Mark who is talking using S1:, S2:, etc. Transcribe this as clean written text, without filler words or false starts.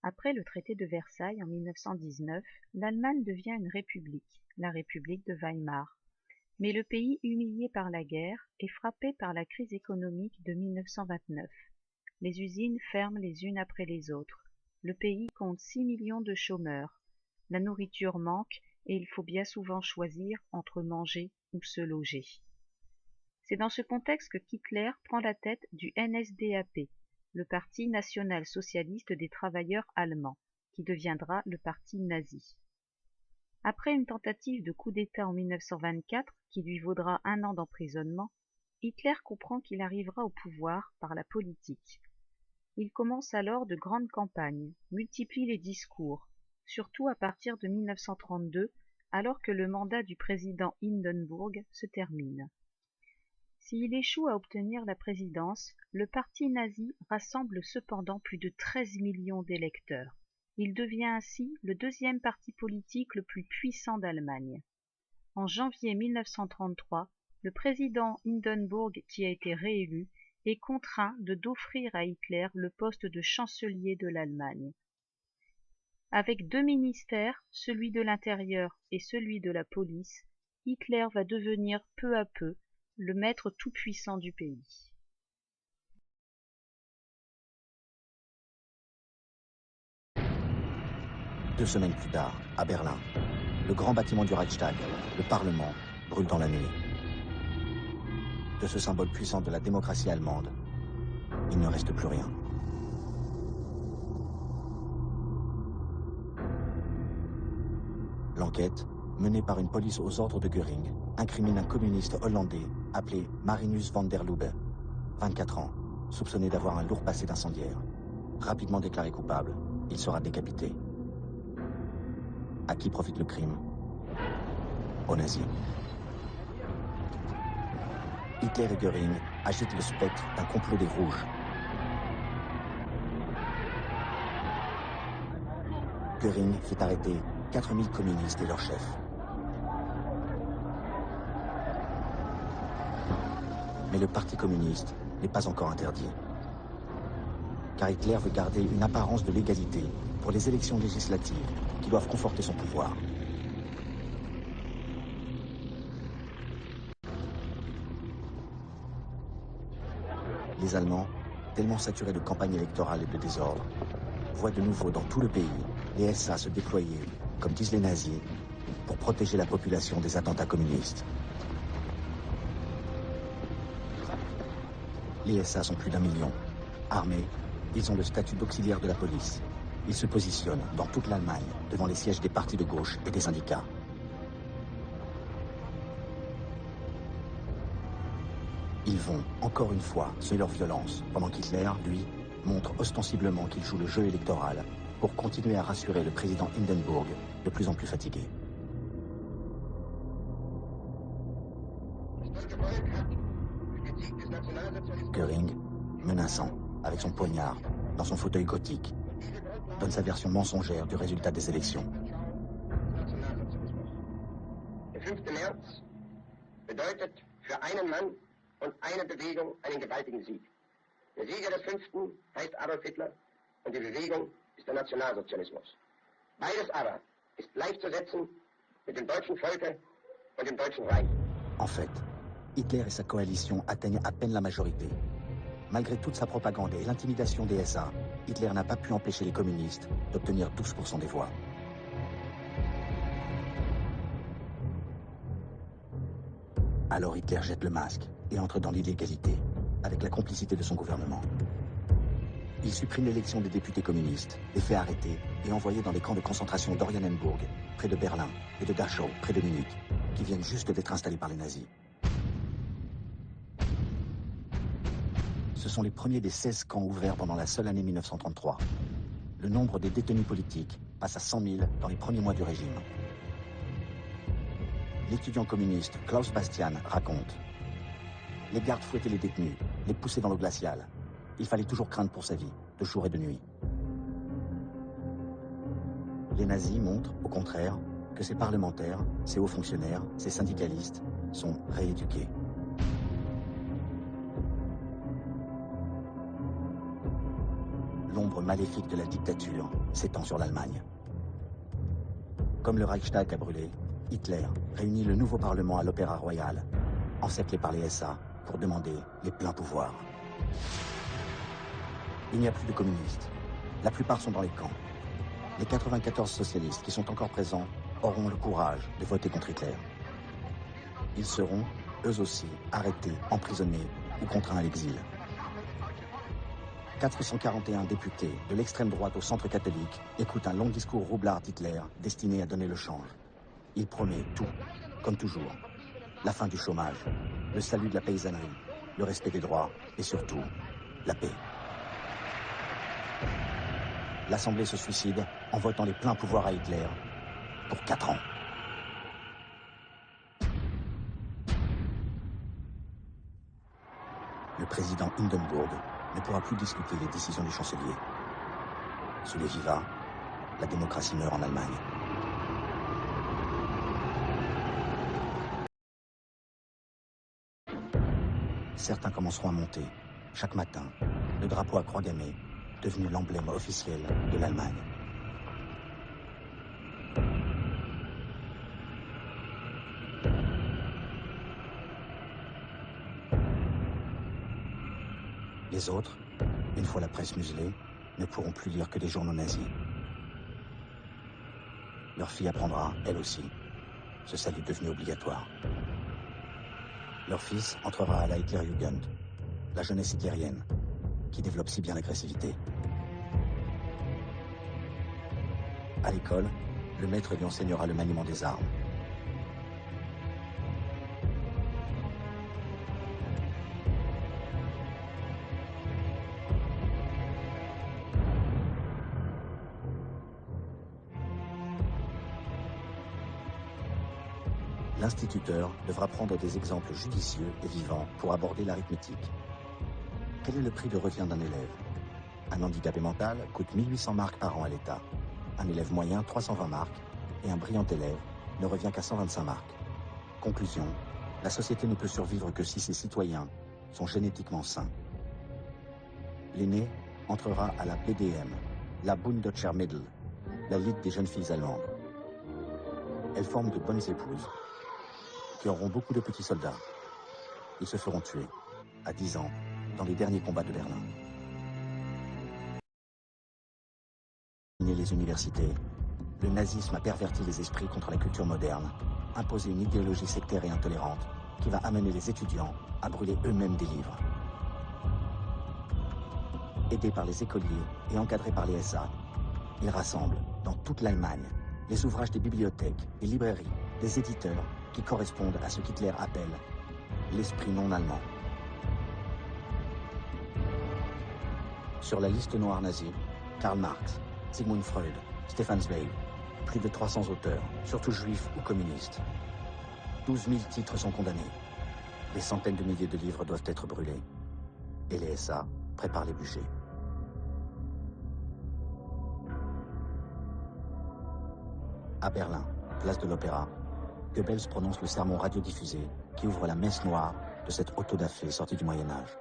S1: Après le traité de Versailles en 1919, l'Allemagne devient une république, la République de Weimar. Mais le pays humilié par la guerre est frappé par la crise économique de 1929. Les usines ferment les unes après les autres. Le pays compte 6 millions de chômeurs. La nourriture manque et il faut bien souvent choisir entre manger ou se loger. C'est dans ce contexte que Hitler prend la tête du NSDAP, le Parti national-socialiste des travailleurs allemands, qui deviendra le parti nazi. Après une tentative de coup d'État en 1924, qui lui vaudra 1 an d'emprisonnement, Hitler comprend qu'il arrivera au pouvoir par la politique. Il commence alors de grandes campagnes, multiplie les discours, surtout à partir de 1932, alors que le mandat du président Hindenburg se termine. S'il échoue à obtenir la présidence, le parti nazi rassemble cependant plus de 13 millions d'électeurs. Il devient ainsi le deuxième parti politique le plus puissant d'Allemagne. En janvier 1933, le président Hindenburg, qui a été réélu, est contraint d'offrir à Hitler le poste de chancelier de l'Allemagne. Avec 2 ministères, celui de l'Intérieur et celui de la police, Hitler va devenir peu à peu le maître tout-puissant du pays.
S2: Deux semaines plus tard, à Berlin, le grand bâtiment du Reichstag, le Parlement, brûle dans la nuit. De ce symbole puissant de la démocratie allemande, il ne reste plus rien. L'enquête, menée par une police aux ordres de Göring, incrimine un communiste hollandais appelé Marinus van der Lubbe, 24 ans, soupçonné d'avoir un lourd passé d'incendiaire. Rapidement déclaré coupable, il sera décapité. À qui profite le crime? Aux nazis. Hitler et Göring agitent le spectre d'un complot des Rouges. Göring fait arrêter 4000 communistes et leurs chefs. Mais le Parti communiste n'est pas encore interdit. Car Hitler veut garder une apparence de légalité pour les élections législatives qui doivent conforter son pouvoir. Les Allemands, tellement saturés de campagnes électorales et de désordre, voient de nouveau dans tout le pays les SA se déployer, comme disent les nazis, pour protéger la population des attentats communistes. Les SA sont plus d'1 million. Armés, ils ont le statut d'auxiliaire de la police. Ils se positionnent dans toute l'Allemagne, devant les sièges des partis de gauche et des syndicats. Ils vont, encore une fois, semer leur violence, pendant qu'Hitler, lui, montre ostensiblement qu'il joue le jeu électoral pour continuer à rassurer le président Hindenburg, de plus en plus fatigué. Göring, menaçant, avec son poignard, dans son fauteuil gothique, donne sa version mensongère du résultat des élections.
S3: Der 5. März bedeutet für einen Mann und eine Bewegung einen gewaltigen Sieg. Der Sieger des 5. heißt Adolf Hitler und die Bewegung ist der Nationalsozialismus. Beides aber ist gleichzusetzen mit dem deutschen Volke und dem Deutschen Reich.
S2: En fait, Hitler et sa coalition atteignent à peine la majorité. Malgré toute sa propagande et l'intimidation des SA, Hitler n'a pas pu empêcher les communistes d'obtenir 12% des voix. Alors Hitler jette le masque et entre dans l'illégalité, avec la complicité de son gouvernement. Il supprime l'élection des députés communistes, les fait arrêter et envoyer dans les camps de concentration d'Oranienburg, près de Berlin, et de Dachau, près de Munich, qui viennent juste d'être installés par les nazis. Ce sont les premiers des 16 camps ouverts pendant la seule année 1933. Le nombre des détenus politiques passe à 100 000 dans les premiers mois du régime. L'étudiant communiste Klaus Bastian raconte: les gardes fouettaient les détenus, les poussaient dans l'eau glaciale. Il fallait toujours craindre pour sa vie, de jour et de nuit. Les nazis montrent, au contraire, que ces parlementaires, ces hauts fonctionnaires, ces syndicalistes sont rééduqués. l'ombre maléfique de la dictature s'étend sur l'Allemagne. Comme le Reichstag a brûlé, Hitler réunit le nouveau Parlement à l'Opéra Royal, encerclé par les SA, pour demander les pleins pouvoirs. Il n'y a plus de communistes. La plupart sont dans les camps. Les 94 socialistes qui sont encore présents auront le courage de voter contre Hitler. Ils seront, eux aussi, arrêtés, emprisonnés ou contraints à l'exil. 441 députés de l'extrême droite au centre catholique écoutent un long discours roublard d'Hitler destiné à donner le change. Il promet tout, comme toujours. La fin du chômage, le salut de la paysannerie, le respect des droits et surtout, la paix. L'Assemblée se suicide en votant les pleins pouvoirs à Hitler pour 4 ans. Le président Hindenburg ne pourra plus discuter les décisions du chancelier. Sous les vivats, la démocratie meurt en Allemagne. Certains commenceront à monter, chaque matin, le drapeau à croix gammée, devenu l'emblème officiel de l'Allemagne. Les autres, une fois la presse muselée, ne pourront plus lire que des journaux nazis. Leur fille apprendra, elle aussi, ce salut devenu obligatoire. Leur fils entrera à la Hitlerjugend, la jeunesse hitlérienne, qui développe si bien l'agressivité. À l'école, le maître lui enseignera le maniement des armes. L'instituteur devra prendre des exemples judicieux et vivants pour aborder l'arithmétique. Quel est le prix de revient d'un élève? Un handicapé mental coûte 1800 marks par an à l'État. Un élève moyen, 320 marks. Et un brillant élève ne revient qu'à 125 marks. Conclusion, la société ne peut survivre que si ses citoyens sont génétiquement sains. L'aînée entrera à la BDM, la Bunddeutscher Mädel, la Ligue des jeunes filles allemandes. Elles forment de bonnes épouses, qui auront beaucoup de petits soldats. Ils se feront tuer, à 10 ans, dans les derniers combats de Berlin. Les universités, le nazisme a perverti les esprits contre la culture moderne, imposé une idéologie sectaire et intolérante qui va amener les étudiants à brûler eux-mêmes des livres. Aidés par les écoliers et encadrés par les SA, ils rassemblent dans toute l'Allemagne les ouvrages des bibliothèques, des librairies, des éditeurs qui correspondent à ce qu'Hitler appelle l'esprit non allemand. Sur la liste noire nazie, Karl Marx, Sigmund Freud, Stefan Zweig, plus de 300 auteurs, surtout juifs ou communistes. 12 000 titres sont condamnés. Des centaines de milliers de livres doivent être brûlés. Et les SA préparent les bûchers. À Berlin, place de l'Opéra, Goebbels prononce le sermon radiodiffusé qui ouvre la messe noire de cette autodafé sortie du Moyen-Âge.